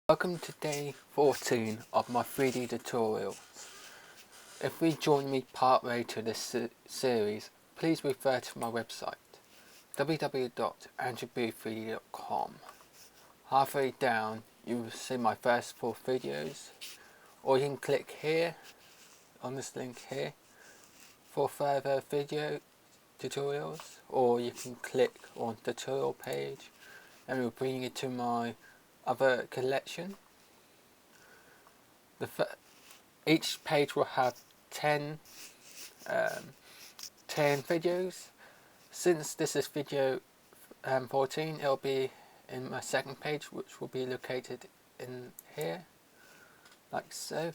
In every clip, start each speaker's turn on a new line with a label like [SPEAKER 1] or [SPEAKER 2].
[SPEAKER 1] Welcome to day 14 of my 3D tutorials. If we join me partway to this series, please refer to my website www.andrewb3d.com. Halfway down you will see my first 4 videos, or you can click here on this link here for further video tutorials, or you can click on the tutorial page and it will bring you to my other collection. Each page will have 10 videos. Since this is video 14, it'll be in my second page, which will be located in here, like so,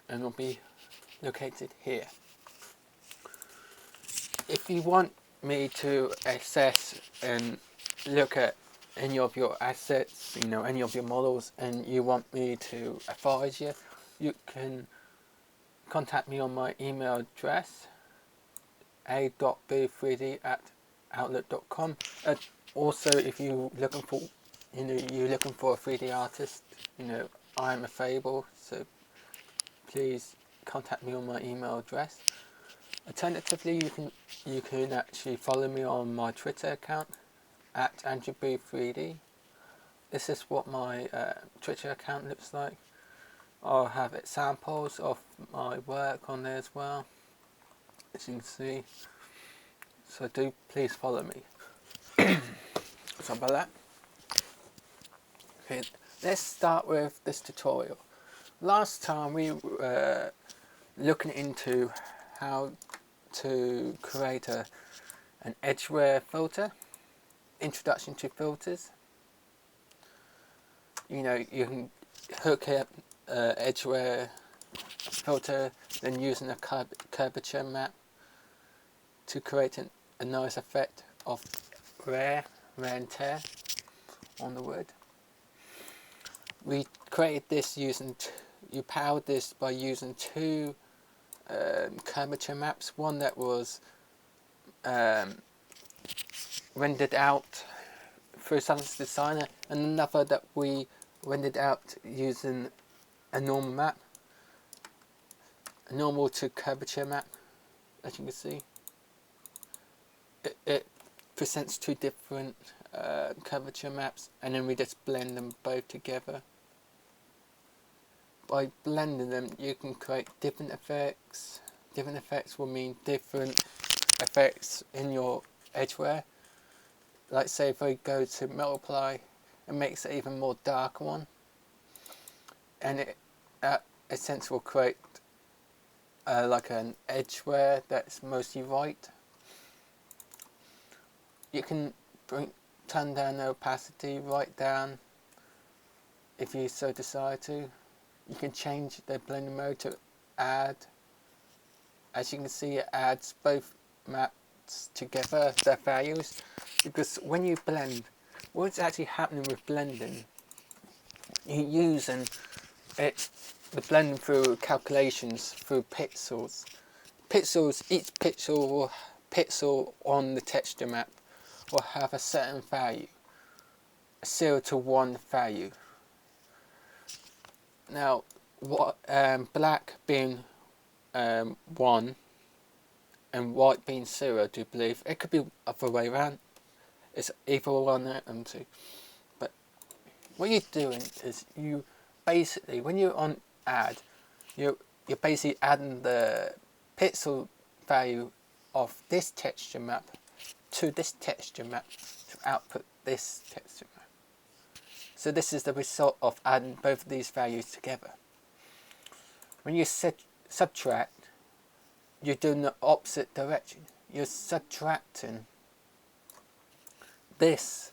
[SPEAKER 1] and will be located here. If you want me to access and look at any of your assets, any of your models, and you want me to advise you, you can contact me on my email address a.b3d@outlook.com. Also, if you're looking for a 3D artist, I'm available, so please contact me on my email address. Alternatively, you can actually follow me on my Twitter account @AndrewB3D. This is what my Twitter account looks like. I'll have examples of my work on there as well, as you can see. So do please follow me. Sorry about that. Okay, let's start with this tutorial. Last time we were looking into how to create an edgeware filter. Introduction to filters. You can hook up edgeware filter, then using a curvature map to create a nice effect of wear and tear on the wood. We created this you powered this by using 2 curvature maps. One that was rendered out through Sun's Designer, and another that we rendered out using a normal map, a normal to curvature map. As you can see, it presents 2 different curvature maps, and then we just blend them both together. By blending them, you can create different effects. Different effects will mean different effects in your edgeware. Like, say if I go to multiply, it makes it even more dark one, and it essentially will create like an edgeware that's mostly white. You can turn down the opacity right down if you so decide to. You can change the blending mode to add. As you can see, it adds both maps together, their values, because when you blend, what's actually happening with blending, you're using the blending through calculations through pixels. Each pixel on the texture map will have a certain value, a 0 to 1 value. Now, black being 1 and white being 0, I do believe. It could be other way around. It's either 1 and 2. But what you're doing is you basically, when you're on add, you're basically adding the pixel value of this texture map to this texture map to output this texture map. So this is the result of adding both of these values together. When you subtract, you're doing the opposite direction. You're subtracting this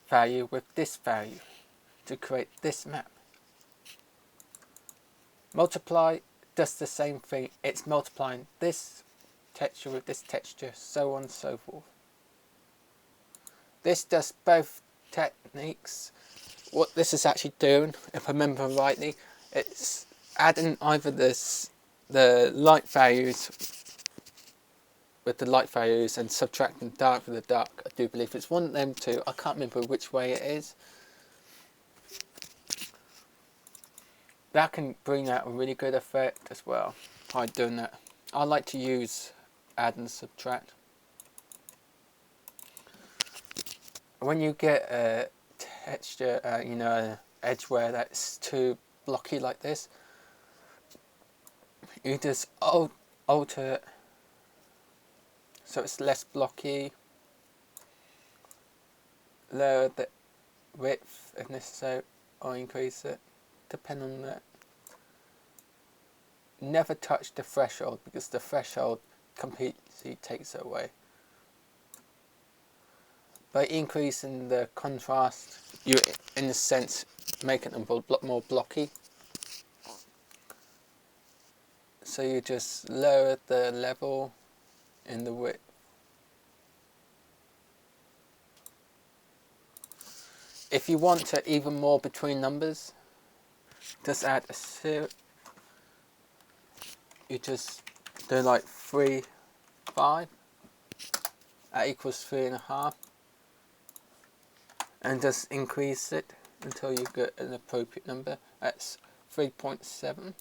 [SPEAKER 1] value with this value to create this map. Multiply does the same thing. It's multiplying this texture with this texture, so on and so forth. This does both techniques. What this is actually doing, if I remember rightly, it's adding either the light values with the light values and subtracting dark with the dark. I do believe it's one of them two. I can't remember which way it is. That can bring out a really good effect as well by doing that. I like to use add and subtract. When you get a texture, you know, edgeware that's too blocky like this, you just alter it so it's less blocky, lower the width if necessary, or increase it, depending on that. Never touch the threshold because the threshold completely takes it away. By increasing the contrast, you in a sense making them more blocky. So you just lower the level in the width. If you want to even more between numbers, just add a 0. You just do like 3, 5. That equals 3.5. And just increase it until you get an appropriate number. That's 3.7.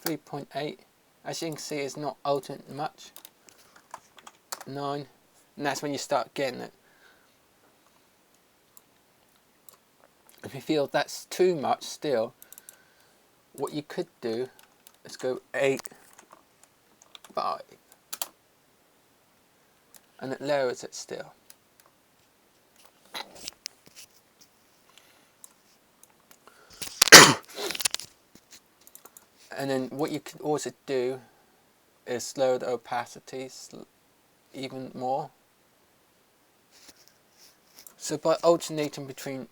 [SPEAKER 1] 3.8. As you can see, it's not altering much. 9. And that's when you start getting it. If you feel that's too much still, what you could do is go 8, 5. And it lowers it still. And then what you can also do is lower the opacities even more. So by alternating between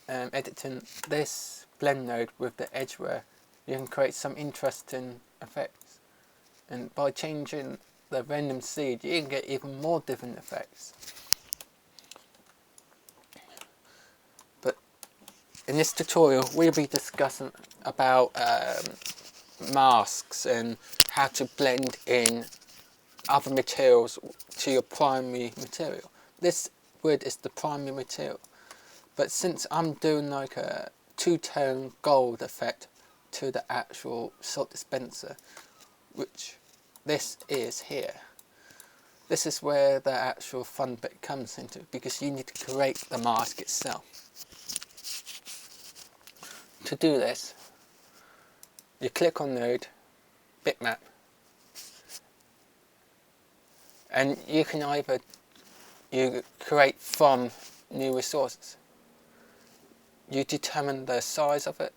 [SPEAKER 1] editing this blend node with the edgeware, you can create some interesting effects. And by changing the random seed, you can get even more different effects. But in this tutorial, we'll be discussing about masks and how to blend in other materials to your primary material. This wood is the primary material, but since I'm doing like a two-tone gold effect to the actual salt dispenser, which this is here, this is where the actual fun bit comes into, because you need to create the mask itself. To do this, you click on node, bitmap, and you can either create from new resources. You determine the size of it.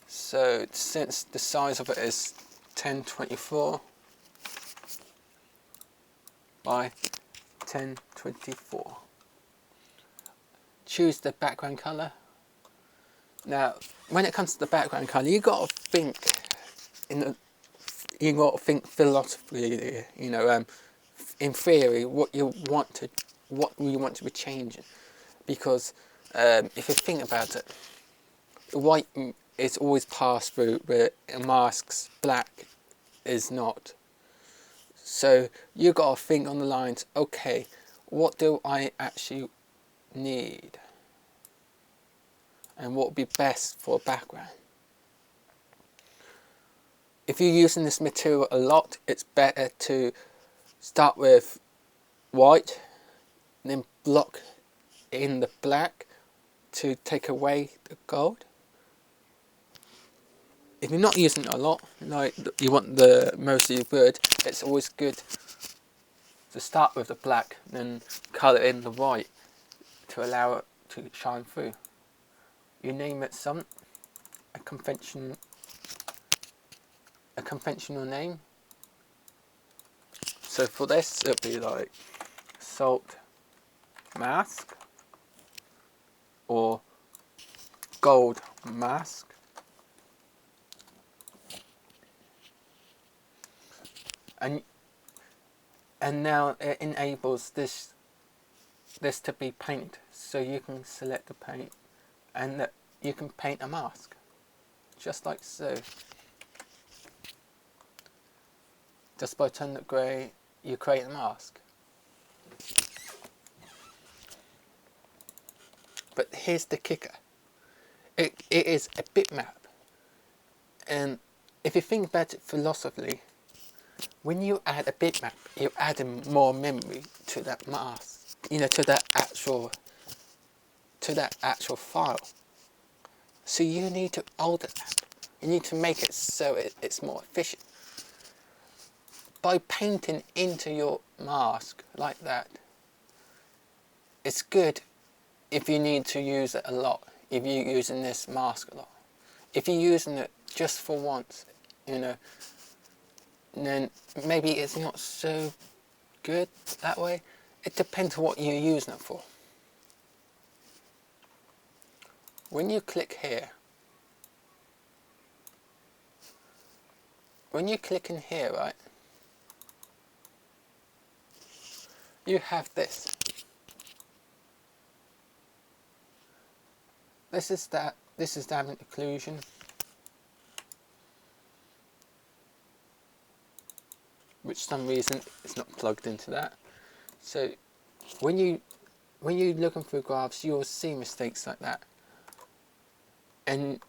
[SPEAKER 1] So since the size of it is 1024 by 1024, choose the background color. Now, when it comes to the background color, you got to think philosophically. You know, in theory, what you want to be changing, because if you think about it, white is always passed through, but masks black is not. So you got to think on the lines, okay, what do I actually need? And what would be best for a background? If you're using this material a lot, it's better to start with white, and then block in the black to take away the gold. If you're not using it a lot, like you want the most of your wood, it's always good to start with the black, then colour in the white to allow it to shine through. You name it a conventional name. So for this, it'll be like salt mask or gold mask. And now it enables this to be paint, so you can select the paint and that you can paint a mask just like so. just by turning it grey, you create a mask. But here's the kicker. It is a bitmap. And if you think about it philosophically, when you add a bitmap, you're adding more memory to that mask, to that actual file. So you need to alter that. You need to make it so it's more efficient. By painting into your mask like that, it's good if you need to use it a lot, if you're using this mask a lot. If you're using it just for once, then maybe it's not so good that way. It depends what you're using it for. When you click here, when you click in here, right, you have this. This is the ambient occlusion. Which for some reason it's not plugged into that. So when you're looking through graphs, you'll see mistakes like that. And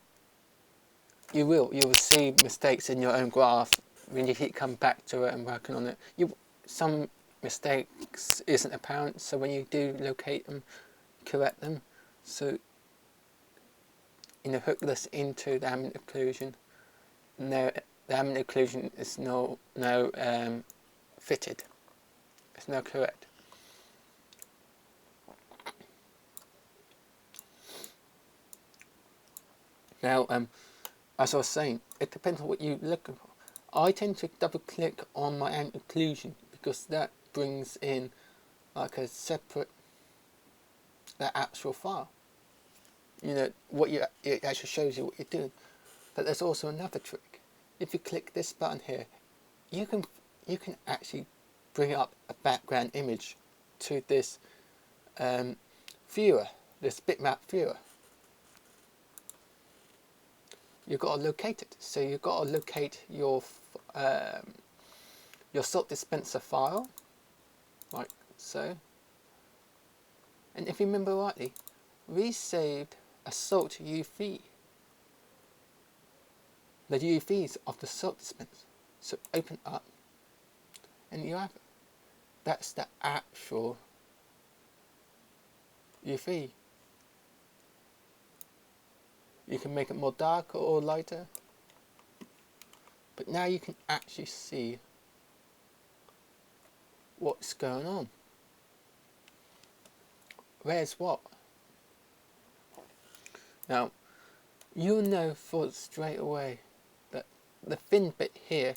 [SPEAKER 1] you will see mistakes in your own graph when you keep coming back to it and working on it. Some mistakes isn't apparent, so when you do locate them, correct them. So hook this into the ambient occlusion. No, the ambient occlusion is no fitted. It's no correct. Now, as I was saying, it depends on what you're looking for. I tend to double click on my ambient occlusion because that brings in like a separate, the actual file. It actually shows you what you're doing. But there's also another trick. If you click this button here, you can actually bring up a background image to this viewer, this bitmap viewer. You've got to locate it. So you've got to locate your salt dispenser file, like so. And if you remember rightly, we saved a salt UV. The UVs of the salt dispenser. So open up, and you have it. That's the actual UV. You can make it more darker or lighter, but now you can actually see what's going on. Where's what? Now, you'll know for straight away that the thin bit here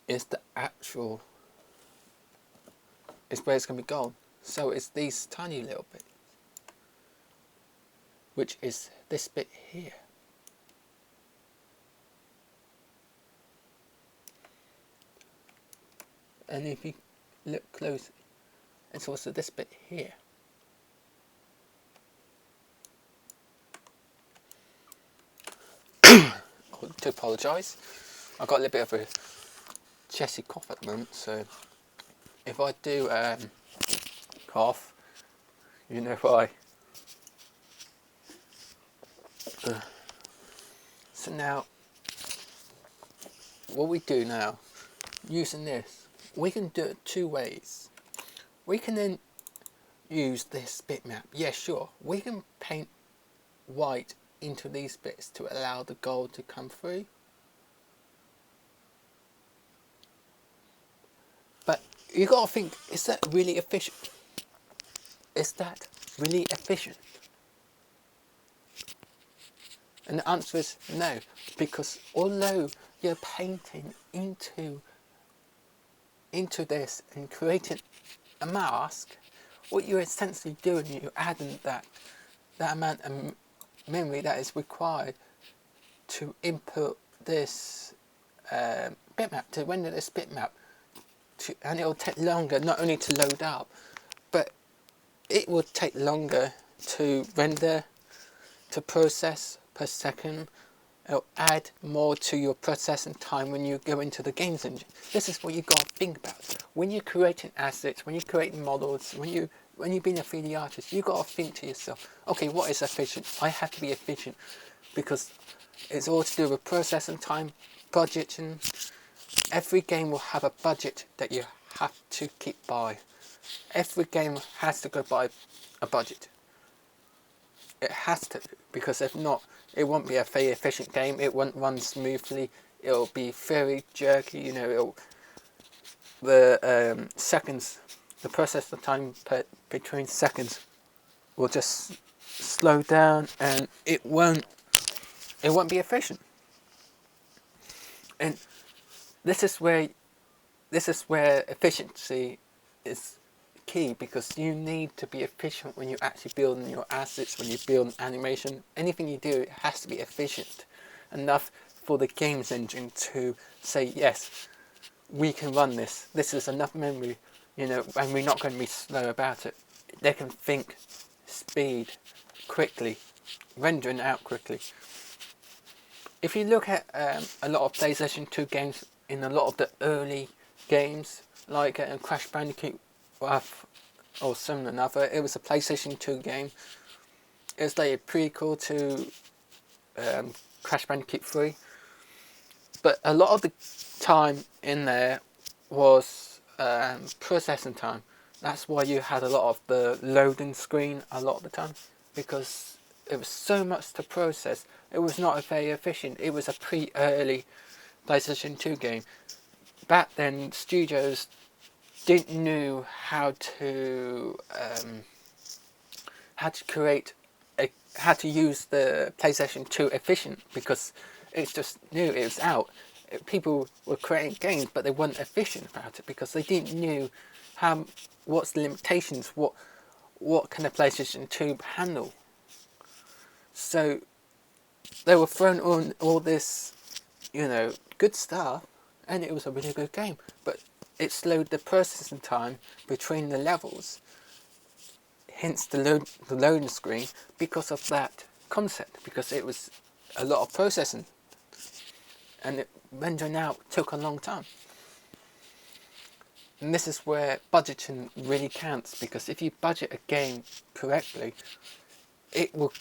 [SPEAKER 1] is the actual, is where it's going to be gone. So it's these tiny little bits, which is this bit here. And if you look close, it's also this bit here. To apologise, I've got a little bit of a chesty cough at the moment, so if I do cough, you know why. So now, what we do now, using this, we can do it two ways. We can then use this bitmap. Yeah, sure, we can paint white into these bits to allow the gold to come through. But you got to think, is that really efficient? Is that really efficient? And the answer is no, because although you're painting into this and creating a mask, what you're essentially doing, you're adding that amount of memory that is required to input this bitmap, to render this bitmap, and it will take longer not only to load up, but it will take longer to render, to process per second, It'll add more to your processing time when you go into the games engine. This is what you got to think about when you're creating assets, when you're creating models, when you've been a 3D artist. You got to think to yourself, okay, what is efficient? I have to be efficient because it's all to do with processing time, budgeting. Every game will have a budget that you have to keep by. Every game has to go by a budget. It has to, because if not, it won't be a very efficient game. It won't run smoothly. It'll be very jerky. You know, the seconds, the processing time between seconds will just slow down, and it won't be efficient. And this is where efficiency is key, because you need to be efficient when you're actually building your assets, when you build animation. Anything you do, it has to be efficient enough for the games engine to say, yes, we can run this. This is enough memory, you know, and we're not going to be slow about it. They can think, speed, quickly, rendering out quickly. If you look at a lot of PlayStation 2 games, in a lot of the early games, like Crash Bandicoot or some another, it was a PlayStation 2 game. It was like a prequel to Crash Bandicoot 3. But a lot of the time in there was processing time. That's why you had a lot of the loading screen a lot of the time, because it was so much to process. It was not very efficient. It was a early PlayStation 2 game. Back then, studios didn't know how to how to use the PlayStation 2 efficient, because it's just new. It was out. People were creating games, but they weren't efficient about it because they didn't know what's the limitations. What can a PlayStation 2 handle? So they were throwing on all this, you know, good stuff, and it was a really good game, but it slowed the processing time between the levels, hence the loading screen, because of that concept, because it was a lot of processing, and it rendering out took a long time. And this is where budgeting really counts, because if you budget a game correctly, it will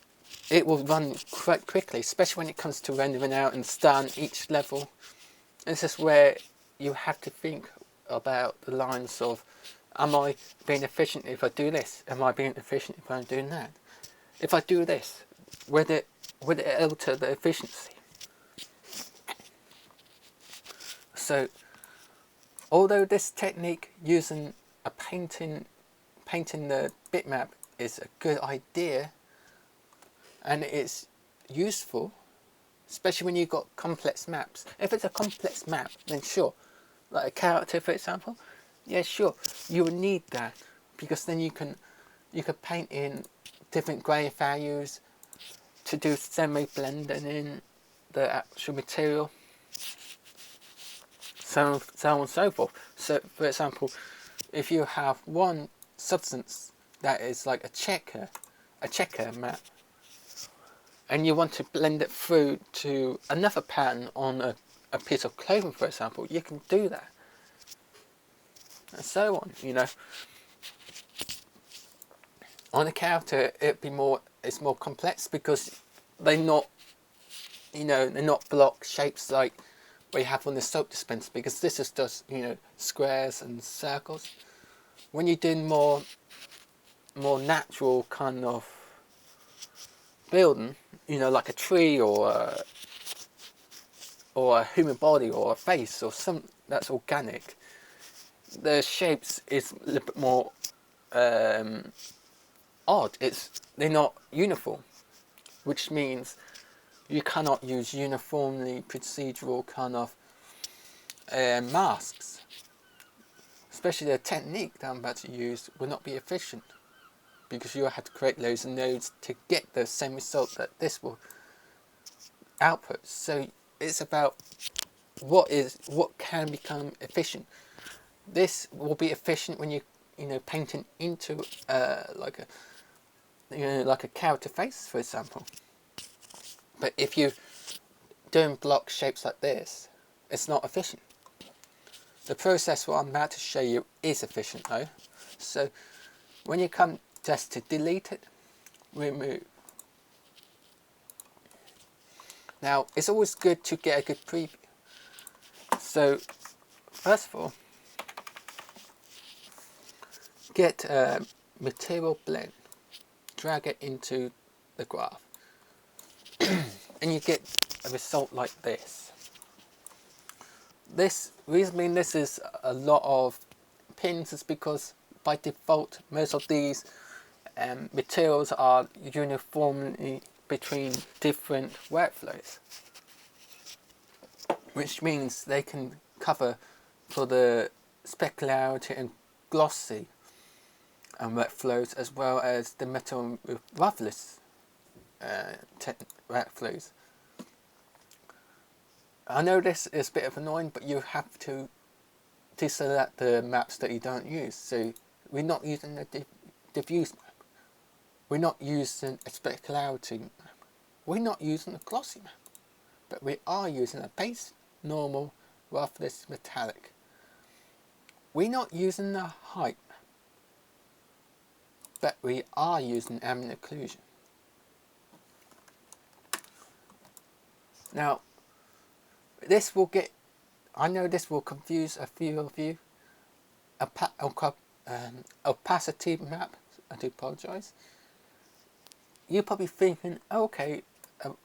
[SPEAKER 1] run quite quickly, especially when it comes to rendering out and starting each level. This is where you have to think about the lines of, am I being efficient if I do this? Am I being efficient if I'm doing that? If I do this, would it alter the efficiency? So, although this technique using a painting the bitmap is a good idea, and it's useful, especially when you've got complex maps. If it's a complex map, then sure, like a character for example, yeah, sure, you would need that, because then you can paint in different grey values to do semi-blending in the actual material, so on and so forth. So for example, if you have one substance that is like a checker map, and you want to blend it through to another pattern on a piece of clothing, for example, you can do that, and so on. You know, on a character, it's more complex, because they're not block shapes like we have on the soap dispenser, because this is just, you know, squares and circles. When you're doing more natural kind of building, you know, like a tree or a human body or a face or some that's organic, the shapes is a little bit more odd. They're not uniform, which means you cannot use uniformly procedural kind of masks. Especially the technique that I'm about to use will not be efficient, because you have to create loads of nodes to get the same result that this will output. So it's about what can become efficient. This will be efficient when you painting into like a character face, for example. But if you doing block shapes like this, it's not efficient. The process what I'm about to show you is efficient though. So when you come just to delete it, remove. Now it's always good to get a good preview. So first of all, get a material blend, drag it into the graph, and you get a result like this. Reason being this is a lot of pins is because by default most of these materials are uniformly between different workflows, which means they can cover for the specularity and glossy workflows, as well as the metal with roughness workflows. I know this is a bit of annoying, but you have to select the maps that you don't use. So we're not using the diffuse map. We're not using a specularity map. We're not using a glossy map. But we are using a base, normal, roughness, metallic. We're not using the height map. But we are using ambient occlusion. Now, this will get, I know this will confuse a few of you. Opacity map, I do apologise. You're probably thinking, okay,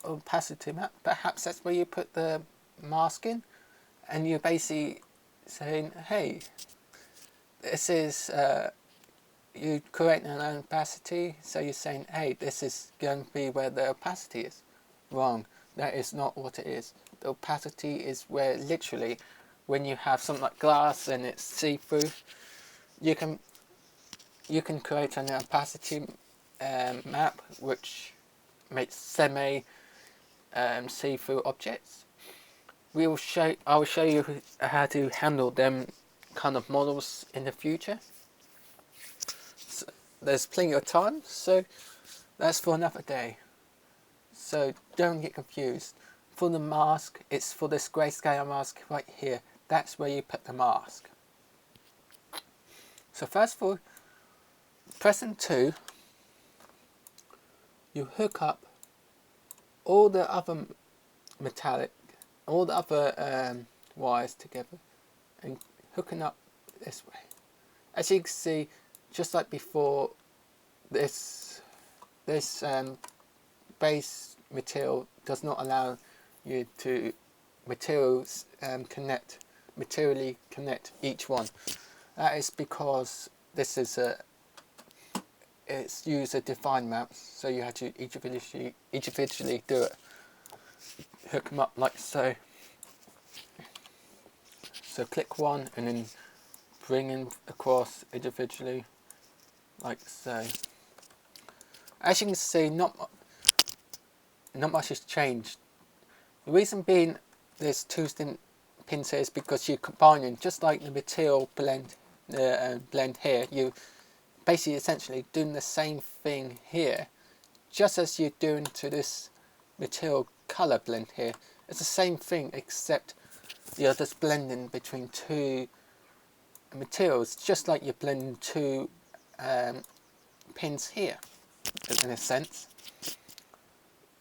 [SPEAKER 1] opacity map, perhaps that's where you put the mask in, and you're basically saying, hey, this is, you create an opacity, so you're saying, hey, this is going to be where the opacity is. Wrong, that is not what it is. The opacity is where literally, when you have something like glass and it's see-through, you can create an opacity map which makes semi see-through objects. I will show you how to handle them kind of models in the future. So there's plenty of time, so that's for another day. So don't get confused. For the mask, it's for this grayscale mask right here. That's where you put the mask. So first of all, pressing 2, you hook up all the other metallic, all the other wires together, and hooking up this way. As you can see, just like before, this base material does not allow you to materially connect each one. That is because this is it's used a defined map, so you have to each individually do it. Hook them up like so. So click one and then bring them across individually like so. As you can see, not much has changed. The reason being there's two distinct pins here is because you're combining, just like the material blend here, you basically essentially doing the same thing here, just as you're doing to this material color blend here. It's the same thing, except you're just blending between two materials, just like you're blending two pins here, in a sense.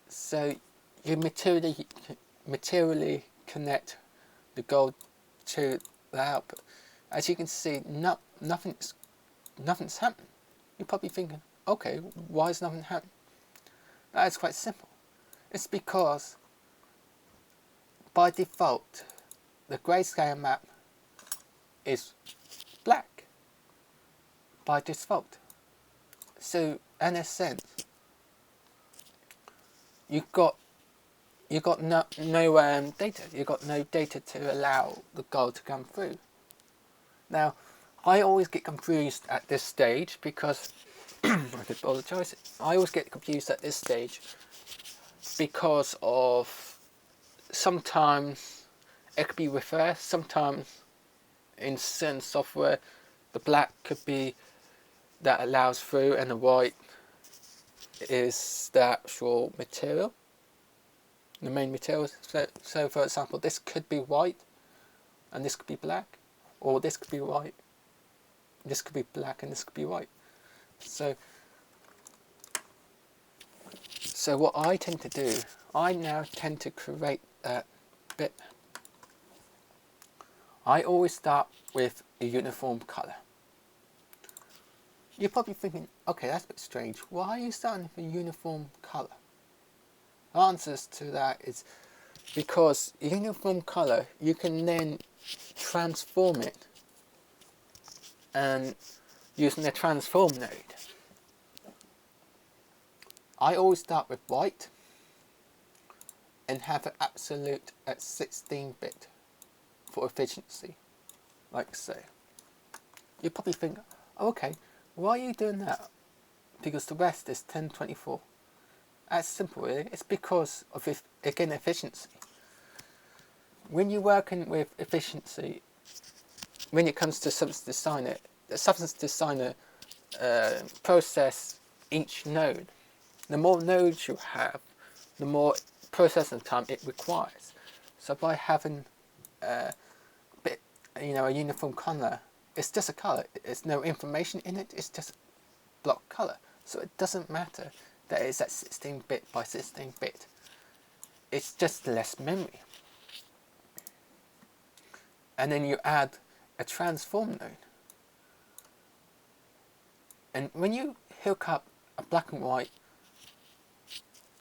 [SPEAKER 1] So you materially connect the gold to the output. As you can see, nothing's happening. You're probably thinking, okay, why is nothing happening? That is quite simple. It's because by default, the grayscale map is black by default. So in a sense, you got no data. You got no data to allow the gold to come through. Now, I always get confused at this stage because I apologise. I always get confused at this stage because of sometimes it could be reversed. Sometimes in certain software, the black could be that allows through, and the white is the actual material. the main materials. So for example, this could be white and this could be black, or this could be white, this could be black and this could be white. So what I tend to do, I now tend to create that bit. I always start with a uniform colour. You're probably thinking, okay, that's a bit strange. Why are you starting with a uniform colour? The answers to that is because uniform colour, you can then transform it and using the transform node. I always start with white and have it absolute at 16-bit for efficiency, like so. You probably think, oh, okay, why are you doing that? Because the rest is 1024. That's simple, really. It's because of, again, efficiency. When you're working with efficiency, when it comes to substance designer, the substance designer process each node. The more nodes you have, the more processing time it requires. So by having a uniform colour, it's just a colour. There's no information in it. It's just block colour. So it doesn't matter that it's at 16-bit by 16-bit. It's just less memory. And then you add a transform node. And when you hook up a black and white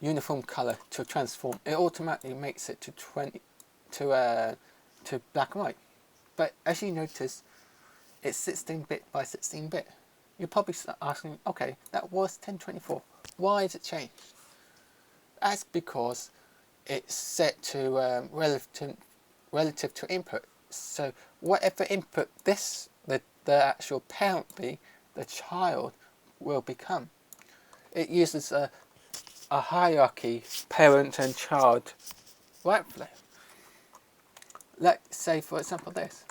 [SPEAKER 1] uniform colour to a transform, it automatically makes it to black and white. But as you notice, it's 16-bit by 16-bit. You're probably asking, okay, that was 1024. Why has it changed? That's because it's set to relative to input. So whatever input the actual parent be, the child will become. It uses a hierarchy, parent and child workflow. Let's say, for example, this.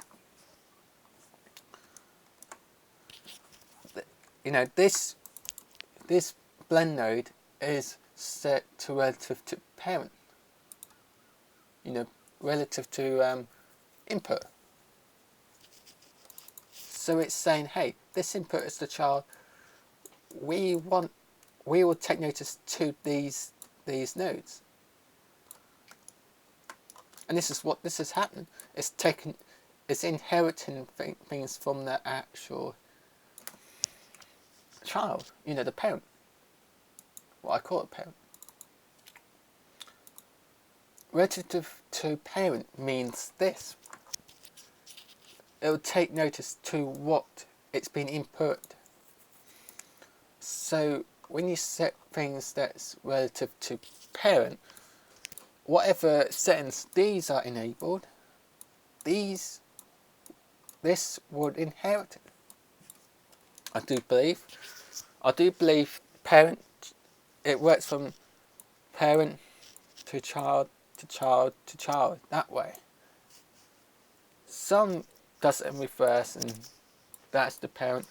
[SPEAKER 1] This blend node is set to relative to parent. Relative to input. So it's saying, hey, this input is the child. We will take notice to these nodes. And this is what this is happening. It's inheriting things from the actual child, the parent. What I call a parent. Relative to parent means this. It will take notice to what it's been input. So when you set things that's relative to parent, whatever settings these are enabled, this would inherit it. I do believe parent, it works from parent to child to child to child, that way. Some does it in reverse, and that's the parent.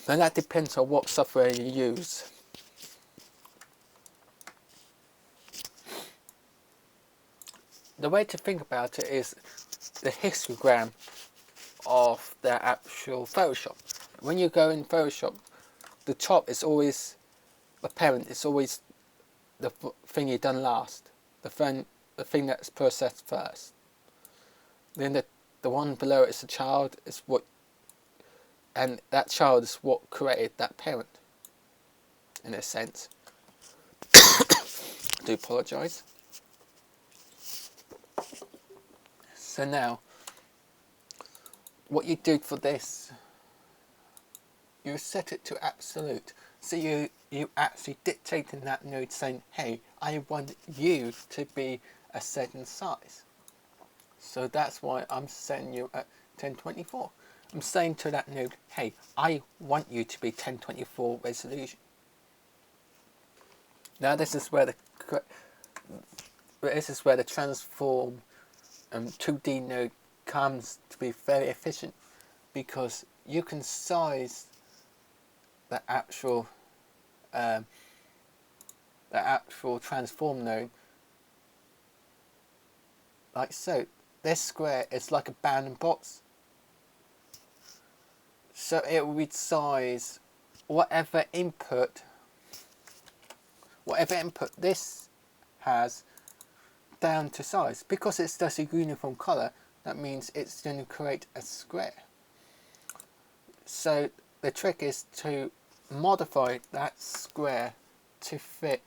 [SPEAKER 1] And that depends on what software you use. The way to think about it is the histogram of the actual Photoshop. When you go in Photoshop, the top is always the parent. It's always the thing you've done last, the thing that's processed first. Then the one below it is the child, and that child is what created that parent, in a sense. I do apologise. So now, what you do for this, you set it to absolute. So you actually dictating that node saying, hey, I want you to be a certain size. So that's why I'm setting you at 1024. I'm saying to that node, hey, I want you to be 1024 resolution. Now this is where the transform 2D node comes to be very efficient, because you can size the actual the actual transform node, like so. This square is like a bounding box, so it will resize whatever input this has down to size. Because it's just a uniform color, that means it's going to create a square. So the trick is to modify that square to fit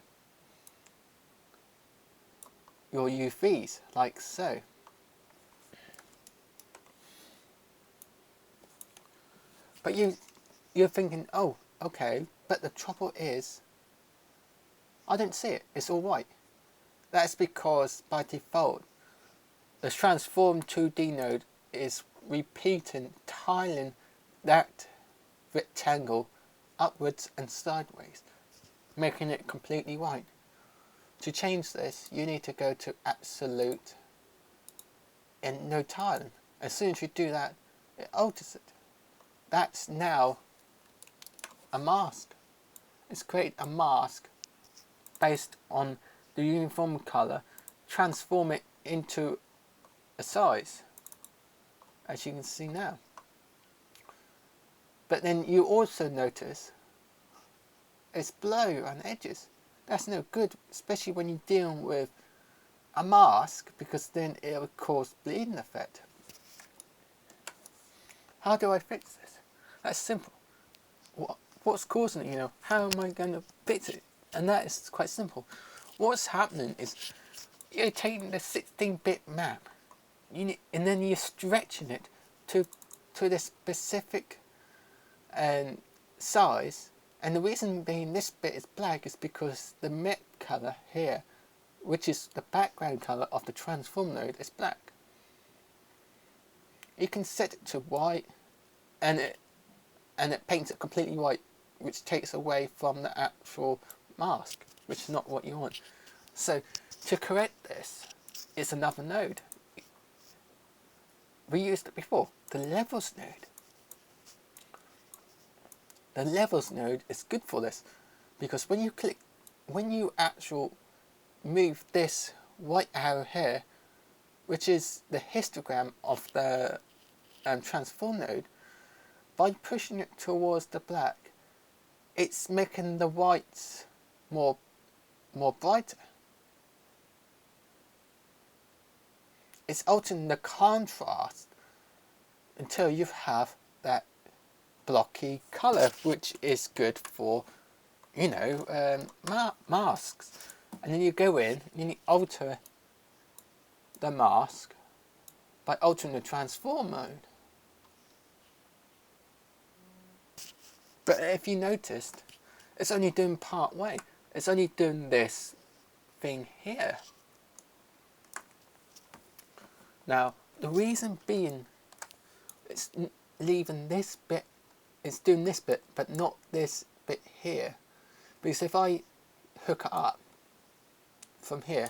[SPEAKER 1] your UVs, like so. But you're thinking, oh, okay, but the trouble is, I didn't see it, it's all white. That's because by default, the transform 2D node is repeating, tiling that rectangle upwards and sideways, making it completely white. To change this, you need to go to absolute and no tiling. As soon as you do that, it alters it. That's now a mask. It's created a mask based on the uniform color, transform it into a size, as you can see now. But then you also notice it's blurry around the edges. That's no good, especially when you're dealing with a mask, because then it will cause bleeding effect. How do I fix this? That's simple. What's causing it, How am I going to fix it? And that is quite simple. What's happening is you're taking the 16-bit map, and then you're stretching it to the specific size. And the reason being this bit is black is because the map color here, which is the background color of the transform node, is black. You can set it to white, and it paints it completely white, which takes away from the actual mask, which is not what you want. So to correct this is another node. We used it before, the levels node. The levels node is good for this, because when you actually move this white arrow here, which is the histogram of the transform node, by pushing it towards the black, it's making the whites more brighter. It's altering the contrast until you have that blocky colour, which is good for, masks. And then you go in and you alter the mask by altering the transform mode. But if you noticed, it's only doing part way. It's only doing this thing here. Now, the reason being, it's leaving this bit, it's doing this bit, but not this bit here. Because if I hook it up from here,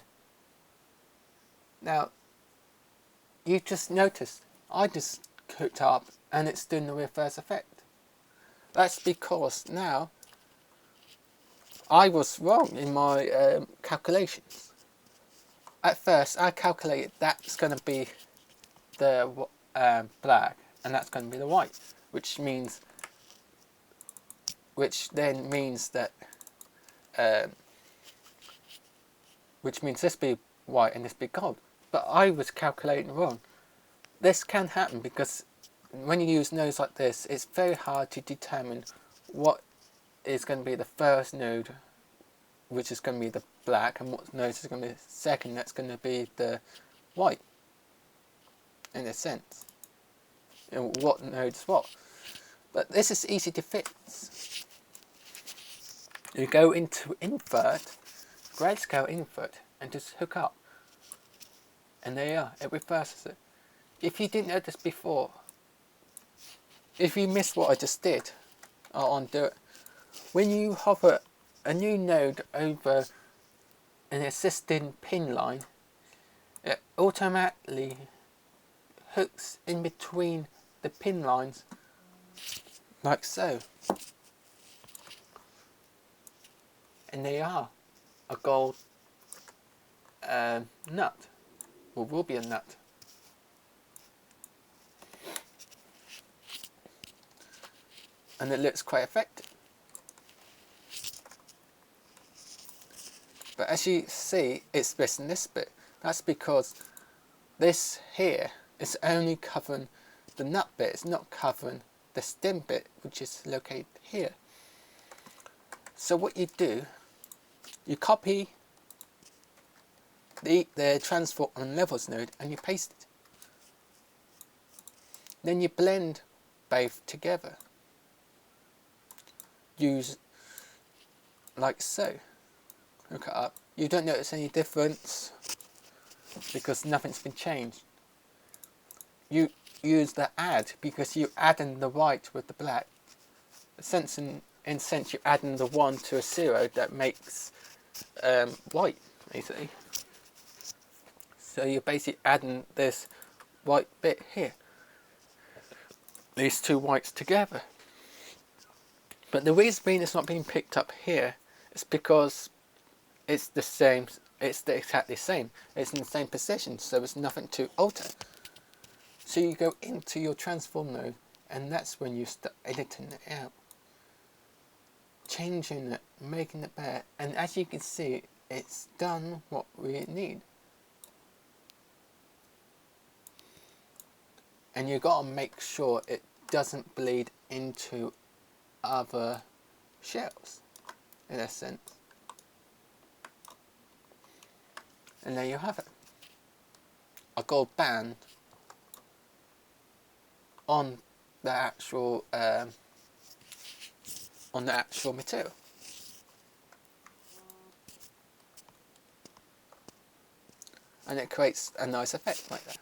[SPEAKER 1] now, you just noticed, I just hooked up and it's doing the reverse effect. That's because now, I was wrong in my calculations. At first, I calculated that's going to be the black and that's going to be the white, which then means that, which means this be white and this be gold. But I was calculating wrong. This can happen because when you use nodes like this, it's very hard to determine what is going to be the first node, which is going to be the black, and what node is going to be the second, that's going to be the white, in a sense. What node is what. But this is easy to fix. You go into invert, grayscale invert, and just hook up. And there you are, it reverses it. If you didn't know this before, if you missed what I just did, I'll undo it. When you hover a new node over an existing pin line, it automatically hooks in between the pin lines, like so. And there you are. a gold nut, or will be a nut. And it looks quite effective. But as you see, it's missing this bit. That's because this here is only covering the nut bit. It's not covering the stem bit, which is located here. So what you do, you copy the transform on levels node and you paste it. Then you blend both together. Use like so. Look it up. You don't notice any difference because nothing's been changed. You use the add because you add in the white with the black. In sense, you're adding the 1 to a 0 that makes white, basically. So you're basically adding this white bit here. These two whites together. But the reason being it's not being picked up here is because it's the same. It's exactly the same. It's in the same position, so there's nothing to alter. So you go into your transform node, and that's when you start editing it out, changing it, making it better. And as you can see, it's done what we need. And you got to make sure it doesn't bleed into other shells, in a sense. And there you have it, a gold band on the actual material. And it creates a nice effect like that.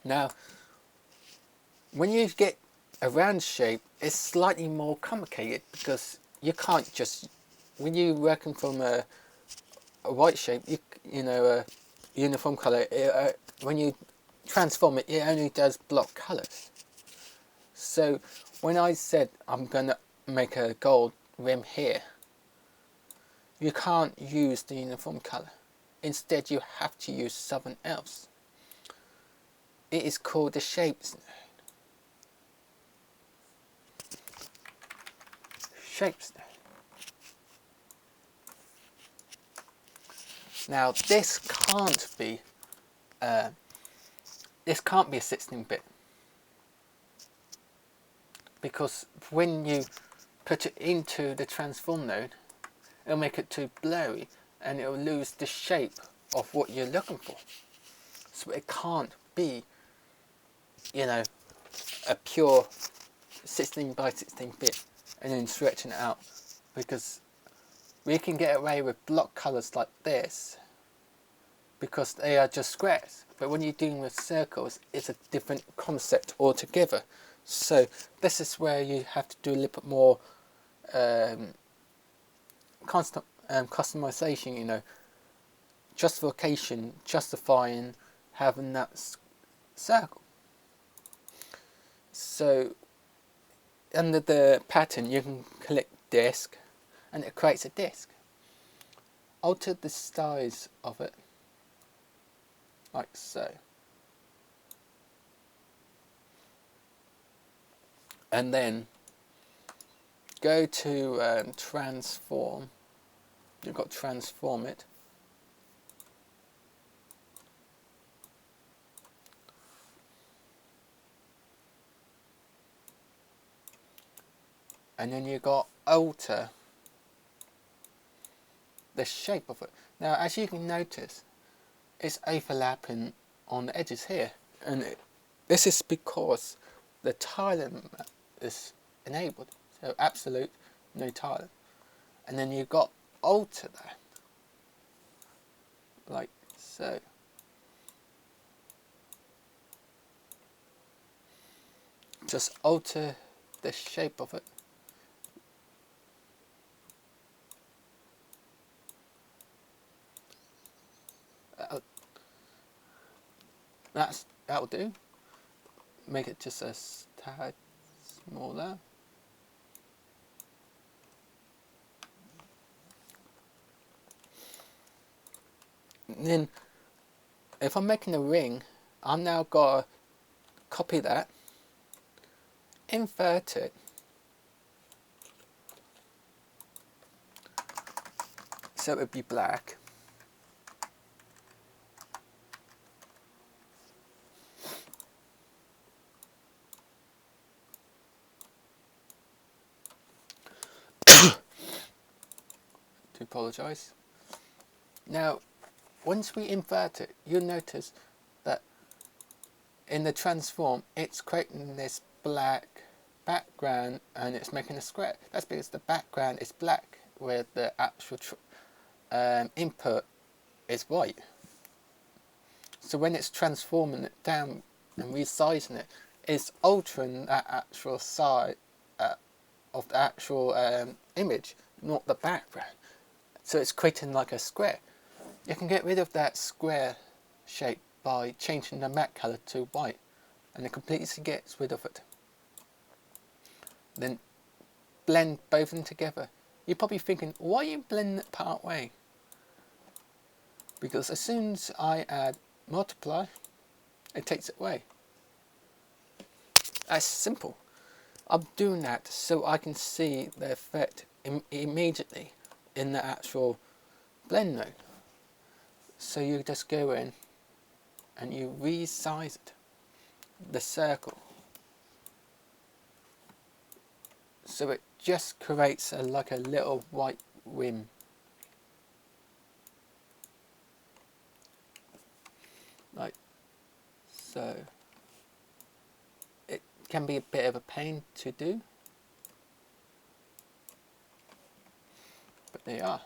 [SPEAKER 1] Now, when you get a round shape, it's slightly more complicated because you can't just, when you're working from a white shape, you know, a uniform color, when you transform it, it only does block colors. So when I said I'm going to make a gold rim here, you can't use the uniform color. Instead, you have to use something else. It is called the shapes node. Shapes node. Now this can't be a 16-bit, because when you put it into the transform node, it'll make it too blurry and it'll lose the shape of what you're looking for. So it can't be, you know, a pure 16 by 16 bit and then stretching it out, because we can get away with block colors like this because they are just squares, but when you're dealing with circles, it's a different concept altogether. So this is where you have to do a little bit more customization, you know, justifying having that circle. So under the pattern, you can click disk and it creates a disk. Alter the size of it like so, and then go to transform. You've got to transform it, and then you've got alter the shape of it. Now as you can notice, it's overlapping on the edges here, and this is because the tiling is enabled, so absolute no tiling. And then you've got alter that like so. Just alter the shape of it. That'll do. Make it just a tad smaller. And then if I'm making a ring, I'm now got to copy that, invert it, so it would be black. To apologise. Now, once we invert it, you'll notice that in the transform, it's creating this black background and it's making a square. That's because the background is black, where the actual input is white. So when it's transforming it down and resizing it, it's altering that actual size of the actual image, not the background. So it's creating like a square. You can get rid of that square shape by changing the matte color to white, and it completely gets rid of it. Then blend both of them together. You're probably thinking, why are you blending it part way? Because as soon as I add multiply, it takes it away. That's simple. I'm doing that so I can see the effect immediately in the actual blend node. So you just go in and you resize it, the circle, so it just creates like a little white rim. Like so. It can be a bit of a pain to do, but they are.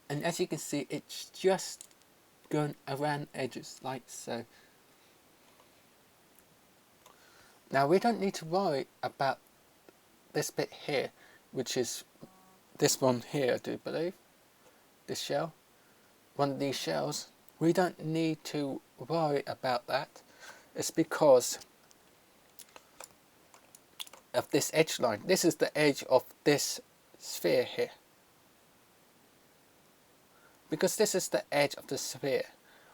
[SPEAKER 1] And as you can see, it's just going around edges like so. Now we don't need to worry about this bit here, which is this one here, I do believe. This shell. One of these shells. We don't need to worry about that. It's because of this edge line. This is the edge of this sphere here. Because this is the edge of the sphere,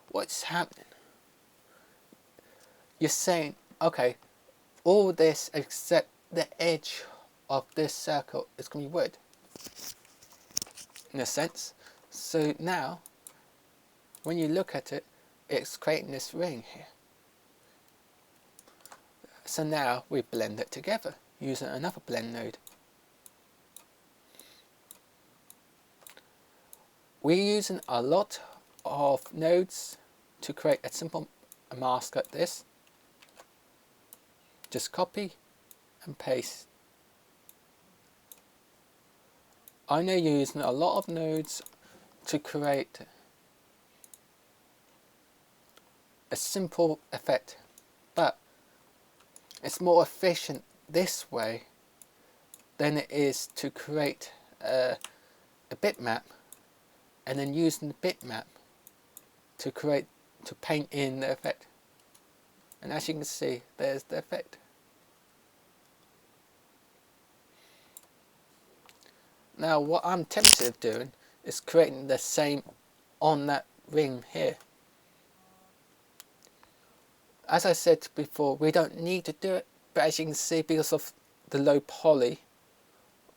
[SPEAKER 1] what's happening? You're saying, okay, all this except the edge of this circle is going to be wood, in a sense. So now, when you look at it, it's creating this ring here. So now we blend it together using another blend node. We're using a lot of nodes to create a simple mask like this. Just copy and paste. I know you're using a lot of nodes to create a simple effect, but it's more efficient this way than it is to create a bitmap and then using the bitmap to paint in the effect. And as you can see, there's the effect. Now what I'm tempted of doing is creating the same on that ring here. As I said before, we don't need to do it, but as you can see, because of the low poly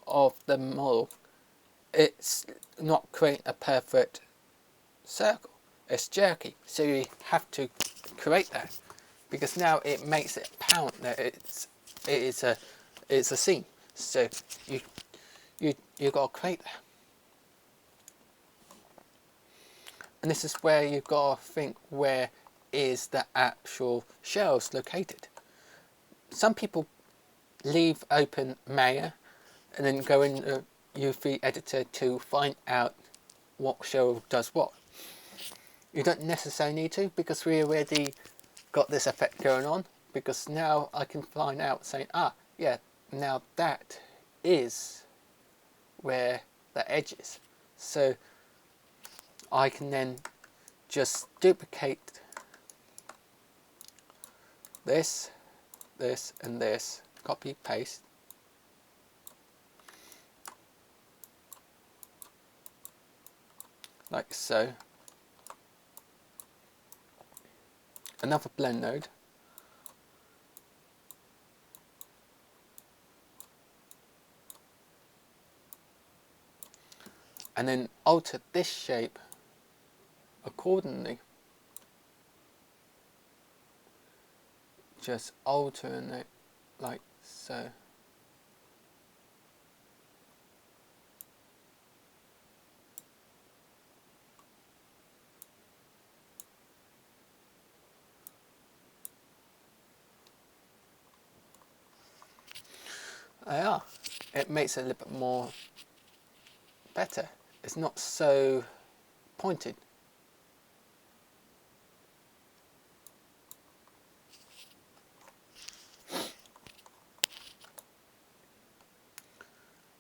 [SPEAKER 1] of the model, it's not creating a perfect circle. It's jerky, so you have to create that, because now it makes it apparent that it's a seam. So you got to create that, and this is where you've got to think, where is the actual shells located? Some people leave open Maya and then go in the UV editor to find out what shell does what. You don't necessarily need to, because we already got this effect going on, because now I can find out saying, ah, yeah, now that is where the edge is. So I can then just duplicate this, this and this, copy paste, like so. Another blend node, and then alter this shape accordingly. Just altering it like so. Yeah, it makes it a little bit more better. It's not so pointed.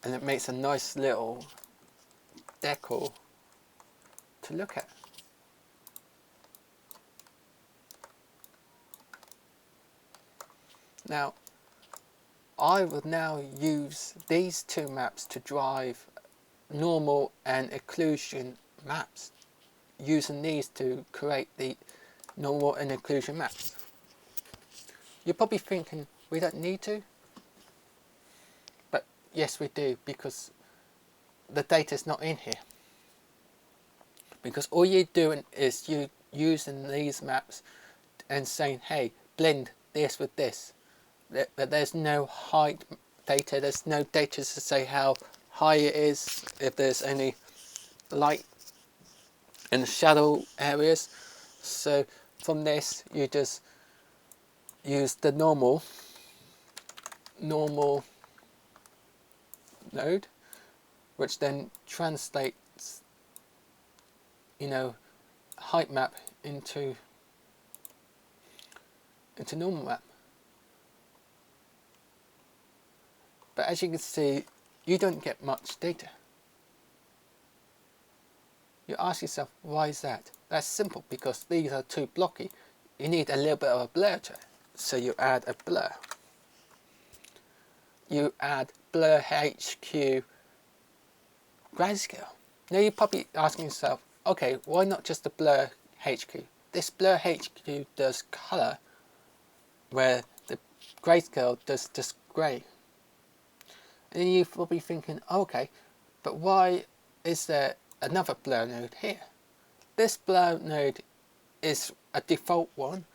[SPEAKER 1] And it makes a nice little decor to look at. Now, I will now use these two maps to drive normal and occlusion maps, using these to create the normal and occlusion maps. You're probably thinking we don't need to, but yes we do, because the data is not in here. Because all you're doing is you using these maps and saying, hey, blend this with this. There's no height data, there's no data to say how high it is, if there's any light in the shadow areas. So from this you just use the normal node, which then translates, you know, height map into normal map. But as you can see, you don't get much data. You ask yourself, why is that? That's simple, because these are too blocky. You need a little bit of a blur to it. So you add a blur. You add blur HQ grayscale. Now you're probably asking yourself, okay, why not just the blur HQ? This blur HQ does color, where the grayscale does just grey. And then you're probably thinking, okay, but why is there another blur node here? This blur node is a default one,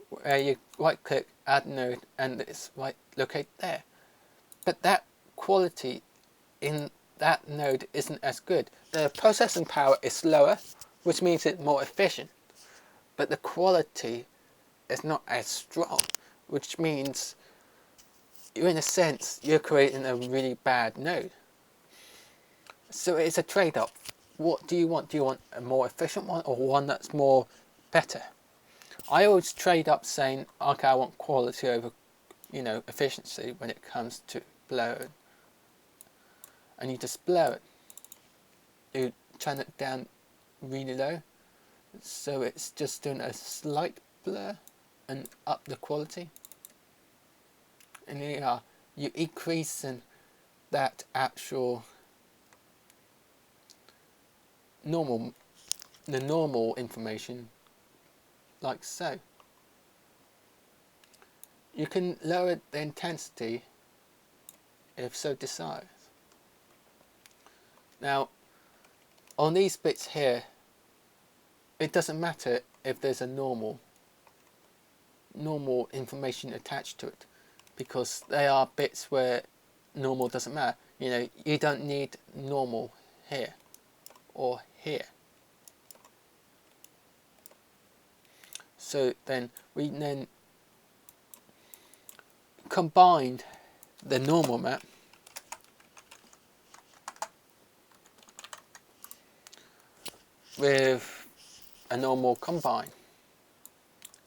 [SPEAKER 1] where you right click, add node, and it's right locate there. But that quality in that node isn't as good. The processing power is slower, which means it's more efficient, but the quality is not as strong, which means in a sense you're creating a really bad node. So it's a trade-off. What do you want? Do you want a more efficient one, or one that's more better? I always trade up saying, okay, I want quality over, you know, efficiency when it comes to blur. And you just blur it. You turn it down really low, so it's just doing a slight blur and up the quality. And here you increasing that actual the normal information, like so. You can lower the intensity if so desired. Now on these bits here, it doesn't matter if there's a normal information attached to it, because they are bits where normal doesn't matter. You know, you don't need normal here or here. So then we then combined the normal map with a normal combine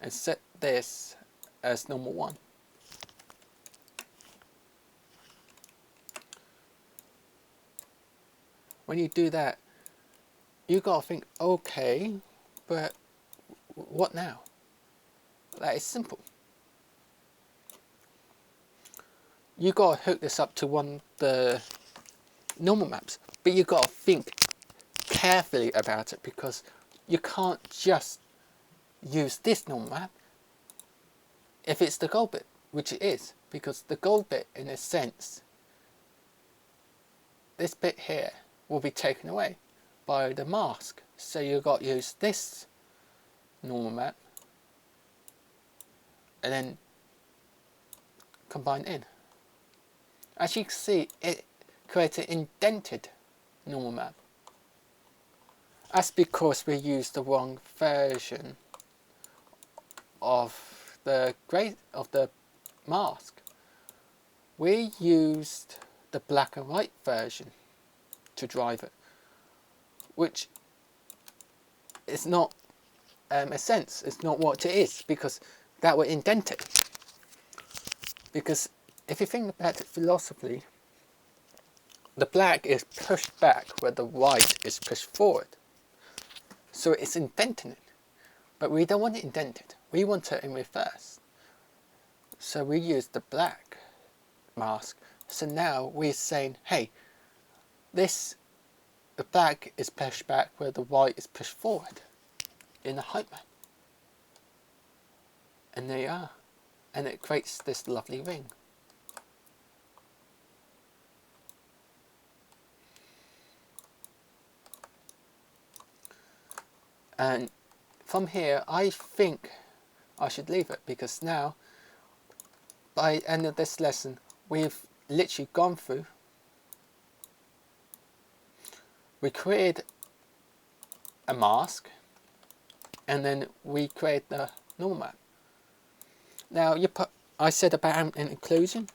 [SPEAKER 1] and set this as normal 1. When you do that, you got to think, okay, but what now? That is simple. You got to hook this up to one of the normal maps, but you got to think carefully about it, because you can't just use this normal map if it's the gold bit, which it is, because the gold bit, in a sense, this bit here will be taken away by the mask. So you got to use this normal map and then combine in. As you can see, it creates an indented normal map. That's because we used the wrong version of the mask. We used the black and white version to drive it, which is not a sense. It's not what it is, because that would indent it. Because if you think about it philosophically, the black is pushed back where the white is pushed forward. So it's indenting it. But we don't want it indented. We want it in reverse. So we use the black mask. So now we're saying, hey, the black is pushed back where the white is pushed forward in the height map. And there you are. And it creates this lovely ring. And from here, I think I should leave it, because now, by the end of this lesson, we've literally gone through. We created a mask, and then we create the normal map. Now, I said about ambient occlusion.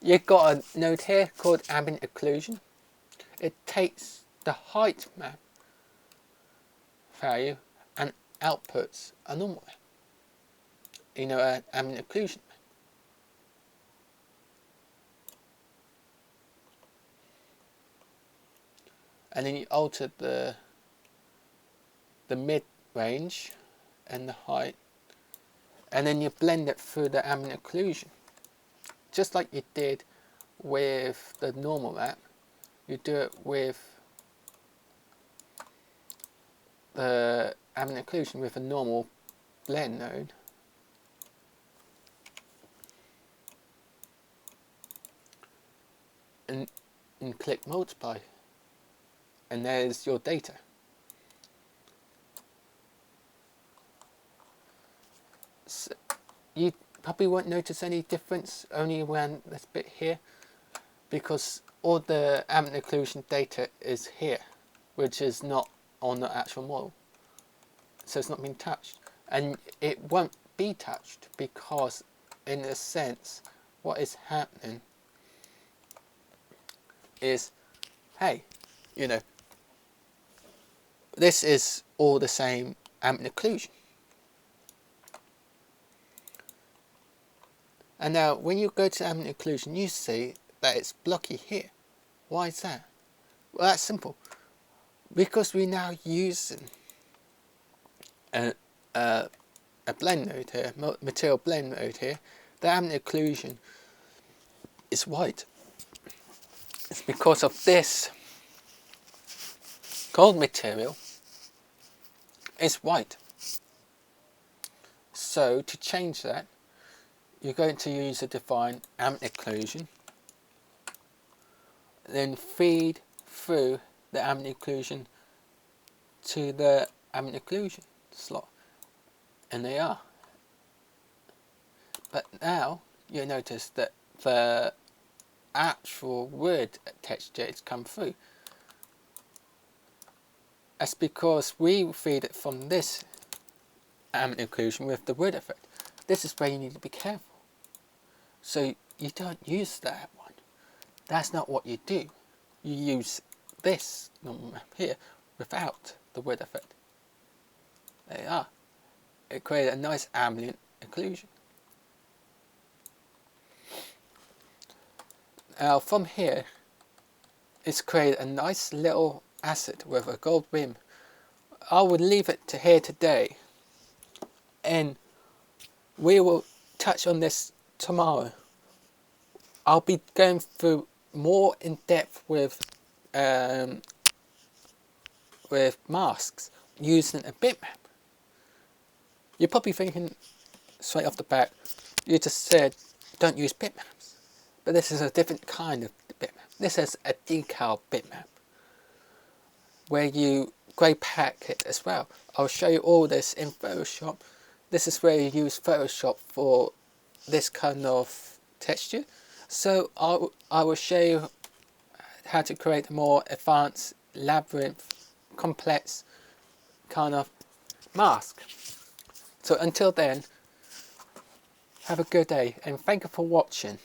[SPEAKER 1] You've got a node here called ambient occlusion. It takes the height map value and outputs a normal map. An ambient occlusion map. And then you alter the mid range and the height, and then you blend it through the ambient occlusion, just like you did with the normal map. You do it with the ambient occlusion with a normal blend node, and click multiply, and there's your data. So you probably won't notice any difference only around this bit here, because all the ambient occlusion data is here, which is not on the actual model, so it's not being touched, and it won't be touched because, in a sense, what is happening is, hey, this is all the same ambient occlusion. And now when you go to ambient occlusion, you see that it's blocky here. Why is that? Well, that's simple. Because we're now using a blend node here, material blend node here, the ambient occlusion is white. It's because of this gold material is white. So to change that, you're going to use a define ambient occlusion, then feed through the ambient occlusion to the ambient occlusion slot, and they are. But now you notice that the actual word texture has come through. That's because we feed it from this ambient occlusion with the word effect. This is where you need to be careful. So you don't use that one. That's not what you do. You use this normal map here without the word effect. There you are. It created a nice ambient occlusion. Now from here, it's created a nice little acid with a gold rim. I will leave it to here today, and we will touch on this tomorrow. I'll be going through more in depth with masks using a bitmap. You're probably thinking straight off the bat, you just said don't use bitmaps, but this is a different kind of bitmap. This is a decal bitmap where you grey pack it as well. I'll show you all this in Photoshop. This is where you use Photoshop for this kind of texture. So I will show you how to create a more advanced, labyrinth, complex kind of mask. So until then, have a good day and thank you for watching.